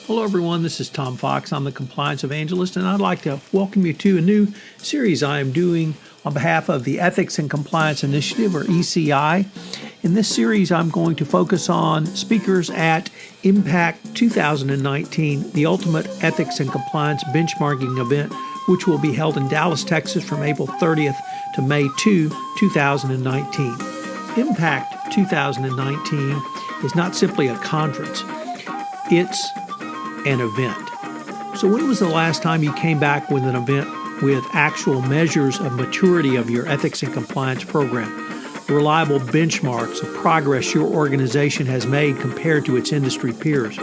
Hello, everyone. This is Tom Fox. I'm the Compliance Evangelist, and I'd like to welcome you to a new series I am doing on behalf of the Ethics and Compliance Initiative, or ECI. In this series, I'm going to focus on speakers at IMPACT 2019, the Ultimate Ethics and Compliance Benchmarking event, which will be held in Dallas, Texas from April 30th to May 2, 2019. IMPACT 2019 is not simply a conference. It's an event. So when was the last time you came back with an event with actual measures of maturity of your ethics and compliance program, reliable benchmarks of progress your organization has made compared to its industry peers?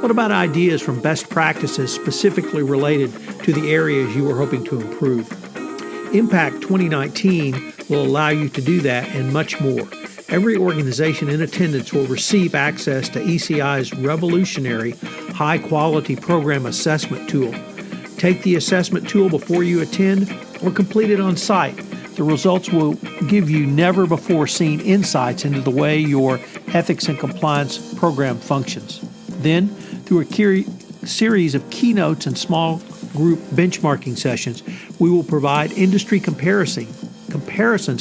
What about ideas from best practices specifically related to the areas you are hoping to improve? IMPACT 2019 will allow you to do that and much more. Every organization in attendance will receive access to ECI's revolutionary high-quality program assessment tool. Take the assessment tool before you attend or complete it on site. The results will give you never-before-seen insights into the way your ethics and compliance program functions. Then, through a series of keynotes and small group benchmarking sessions, we will provide industry comparisons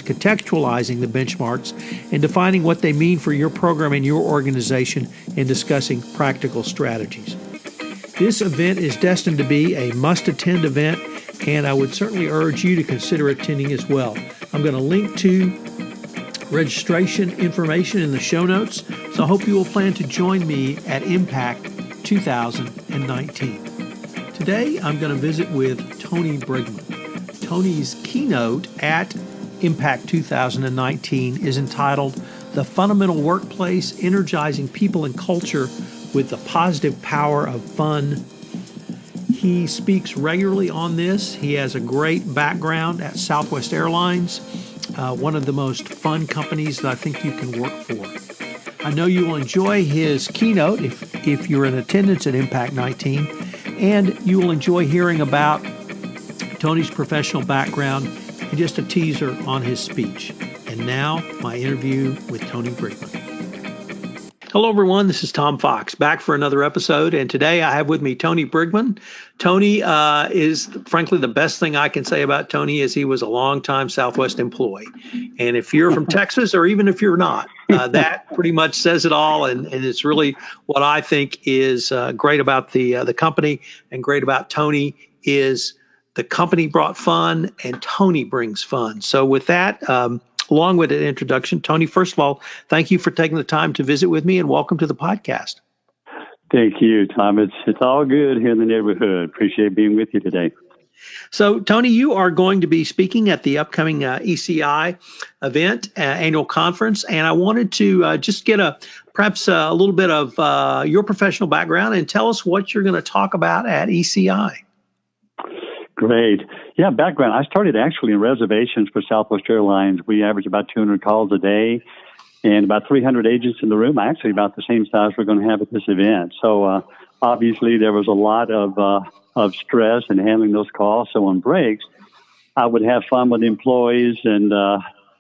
contextualizing the benchmarks and defining what they mean for your program and your organization and discussing practical strategies. This event is destined to be a must-attend event, and I would certainly urge you to consider attending as well. I'm going to link to registration information in the show notes, so I hope you will plan to join me at IMPACT 2019. Today, I'm going to visit with Tony Brigmon. Tony's keynote at IMPACT 2019 is entitled The Funomenal Workplace, Energizing People and Culture with the Positive Power of Fun. He speaks regularly on this. He has a great background at SW Airlines, one of the most fun companies that I think you can work for. I know you will enjoy his keynote if you're in attendance at IMPACT 19, and you will enjoy hearing about Tony's professional background and just a teaser on his speech. And now, my interview with Tony Brigmon. Hello, everyone. This is Tom Fox, back for another episode. And today I have with me Tony Brigmon. Tony is, frankly, the best thing I can say about Tony is he was a longtime Southwest employee. And if you're from Texas, or even if you're not, that pretty much says it all. And it's really what I think is great about the company and great about Tony is the company brought fun, and Tony brings fun. So with that, along with an introduction, Tony, first of all, thank you for taking the time to visit with me, and welcome to the podcast. Thank you, Tom. It's all good here in the neighborhood. Appreciate being with you today. So, Tony, you are going to be speaking at the upcoming ECI event, annual conference, and I wanted to just get perhaps a little bit of your professional background and tell us what you're going to talk about at ECI. Great. Yeah, background. I started actually in reservations for Southwest Airlines. We average about 200 calls a day and about 300 agents in the room, actually about the same size we're going to have at this event. So obviously there was a lot of stress in handling those calls. So on breaks, I would have fun with employees and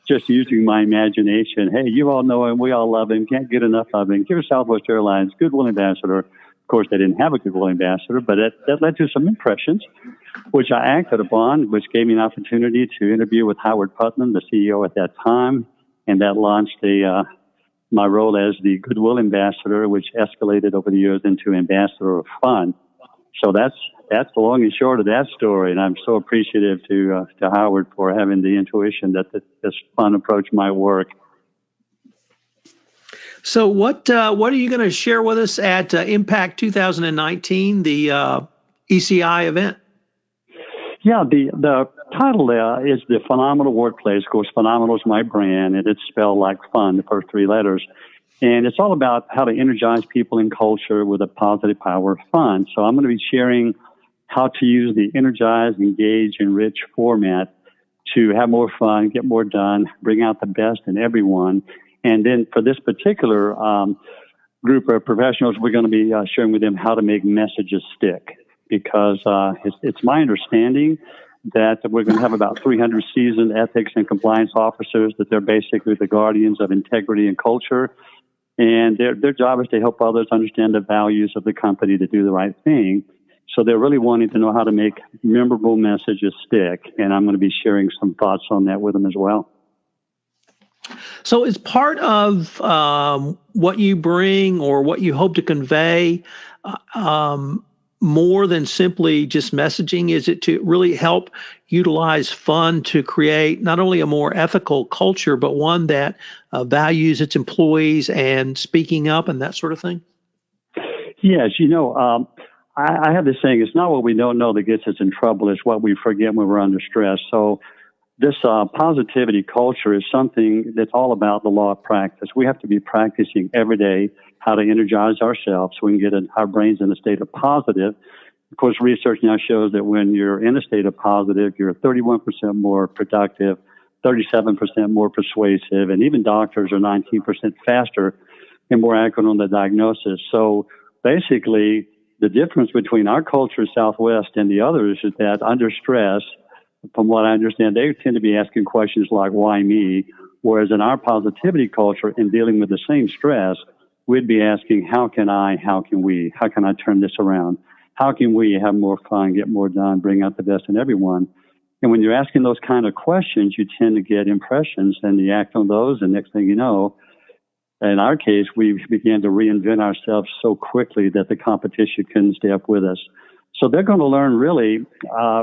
just using my imagination. Hey, you all know him. We all love him. Can't get enough of him. Give Southwest Airlines goodwill ambassador. Of course, they didn't have a goodwill ambassador, but that led to some impressions, which I acted upon, which gave me an opportunity to interview with Howard Putnam, the CEO at that time, and that launched my role as the goodwill ambassador, which escalated over the years into ambassador of fun. So that's the long and short of that story, and I'm so appreciative to Howard for having the intuition that this fun approach might work. So what are you going to share with us at IMPACT 2019, the ECI event? Yeah, the title is The Funomenal Workplace. Of course, Funomenal is my brand, and it's spelled like fun, the first three letters. And it's all about how to energize people and culture with a positive power of fun. So I'm going to be sharing how to use the energize, engage, enrich format to have more fun, get more done, bring out the best in everyone. And then for this particular group of professionals, we're going to be sharing with them how to make messages stick. Because it's my understanding that we're going to have about 300 seasoned ethics and compliance officers, that they're basically the guardians of integrity and culture. And their job is to help others understand the values of the company to do the right thing. So they're really wanting to know how to make memorable messages stick. And I'm going to be sharing some thoughts on that with them as well. So is part of what you bring or what you hope to convey more than simply just messaging? Is it to really help utilize fun to create not only a more ethical culture, but one that values its employees and speaking up and that sort of thing? Yes, I have this saying, it's not what we don't know that gets us in trouble, it's what we forget when we're under stress. So this positivity culture is something that's all about the law of practice. We have to be practicing every day how to energize ourselves so we can get our brains in a state of positive. Of course, research now shows that when you're in a state of positive, you're 31% more productive, 37% more persuasive, and even doctors are 19% faster and more accurate on the diagnosis. So basically, the difference between our culture, Southwest, and the others is that under stress, from what I understand, they tend to be asking questions like, why me? Whereas in our positivity culture, in dealing with the same stress, we'd be asking, how can I turn this around? How can we have more fun, get more done, bring out the best in everyone? And when you're asking those kind of questions, you tend to get impressions and you act on those. And next thing you know, in our case, we began to reinvent ourselves so quickly that the competition couldn't stay up with us. So they're going to learn really,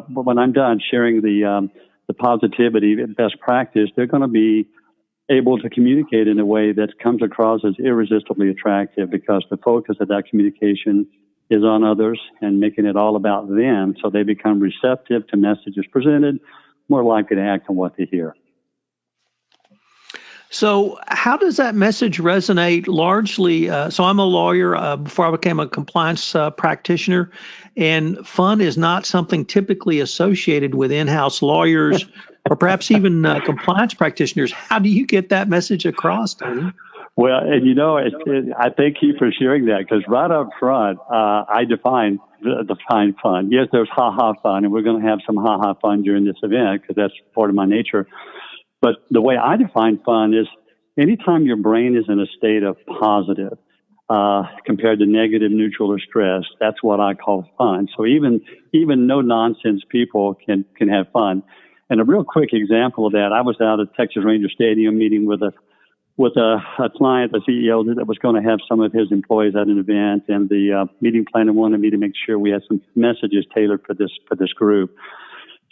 when I'm done sharing the positivity best practice, they're going to be able to communicate in a way that comes across as irresistibly attractive because the focus of that communication is on others and making it all about them. So they become receptive to messages presented, more likely to act on what they hear. So how does that message resonate largely? So I'm a lawyer before I became a compliance practitioner, and fun is not something typically associated with in-house lawyers or perhaps even compliance practitioners. How do you get that message across, Tony? Well, and I thank you for sharing that because right up front, I define fun. Yes, there's ha-ha fun, and we're going to have some ha-ha fun during this event because that's part of my nature. But the way I define fun is anytime your brain is in a state of positive compared to negative, neutral, or stress, that's what I call fun. So even no-nonsense people can have fun. And a real quick example of that, I was out at Texas Ranger Stadium meeting with a client, a CEO that was going to have some of his employees at an event, and the meeting planner wanted me to make sure we had some messages tailored for this group.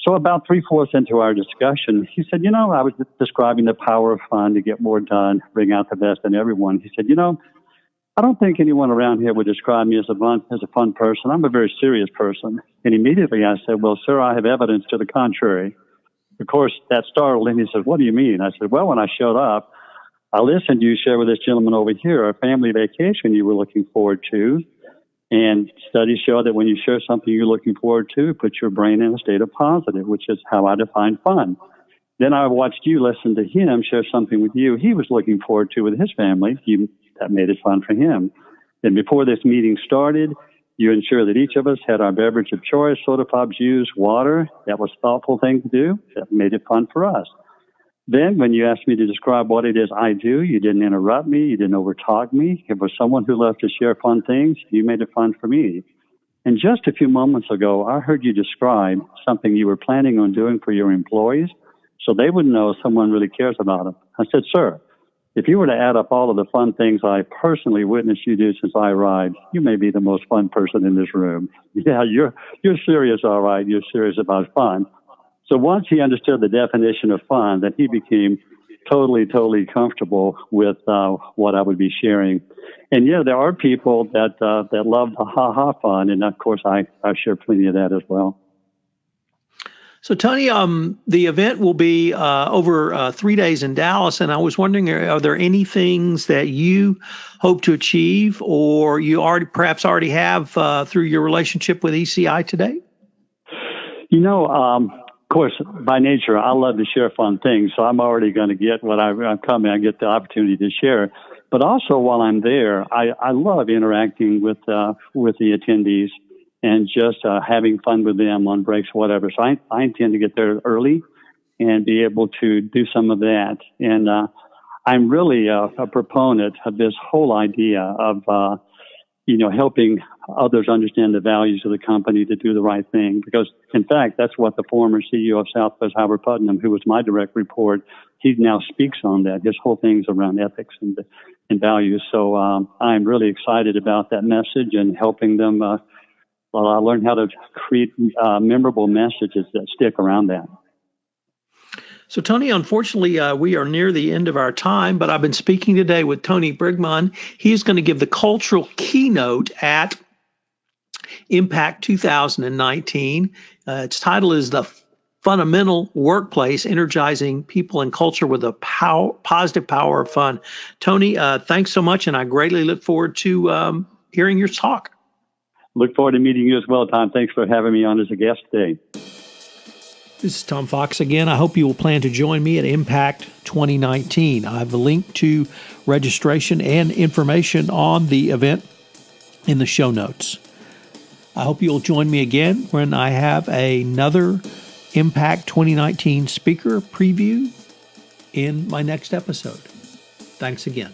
So about 3/4 into our discussion, he said, I was describing the power of fun to get more done, bring out the best in everyone. He said, I don't think anyone around here would describe me as a fun person. I'm a very serious person. And immediately I said, well, sir, I have evidence to the contrary. Of course, that startled him. He said, what do you mean? I said, well, when I showed up, I listened to you share with this gentleman over here a family vacation you were looking forward to. And studies show that when you share something you're looking forward to, it puts your brain in a state of positive, which is how I define fun. Then I watched you listen to him share something with you he was looking forward to with his family. That made it fun for him. Then before this meeting started, you ensured that each of us had our beverage of choice, soda pop, juice, water. That was a thoughtful thing to do. That made it fun for us. Then when you asked me to describe what it is I do, you didn't interrupt me. You didn't overtalk me. It was someone who loved to share fun things. You made it fun for me. And just a few moments ago, I heard you describe something you were planning on doing for your employees so they would know someone really cares about them. I said, sir, if you were to add up all of the fun things I personally witnessed you do since I arrived, you may be the most fun person in this room. Yeah, you're serious, all right. You're serious about fun. So once he understood the definition of fun, then he became totally comfortable with what I would be sharing. And yeah, there are people that love the ha-ha fun, and of course I share plenty of that as well. So Tony, the event will be over 3 days in Dallas, and I was wondering, are there any things that you hope to achieve, or you perhaps already have through your relationship with ECI today? Of course, by nature, I love to share fun things, so I'm already going to get what I'm coming. I get the opportunity to share. But also, while I'm there, I love interacting with the attendees and just having fun with them on breaks, whatever. So I intend to get there early and be able to do some of that. And I'm really a proponent of this whole idea of, helping others understand the values of the company to do the right thing. Because, in fact, that's what the former CEO of Southwest, Howard Putnam, who was my direct report, he now speaks on that. His whole thing's around ethics and values. So I'm really excited about that message and helping them. I learned how to create memorable messages that stick around that. So, Tony, unfortunately, we are near the end of our time, but I've been speaking today with Tony Brigmon. He's going to give the cultural keynote at Impact 2019. Its title is The Funomenal Workplace, Energizing People and Culture with a Positive Power of Fun. Tony, thanks so much, and I greatly look forward to hearing your talk. Look forward to meeting you as well, Tom. Thanks for having me on as a guest today. This is Tom Fox again. I hope you will plan to join me at Impact 2019. I have a link to registration and information on the event in the show notes. I hope you'll join me again when I have another Impact 2019 speaker preview in my next episode. Thanks again.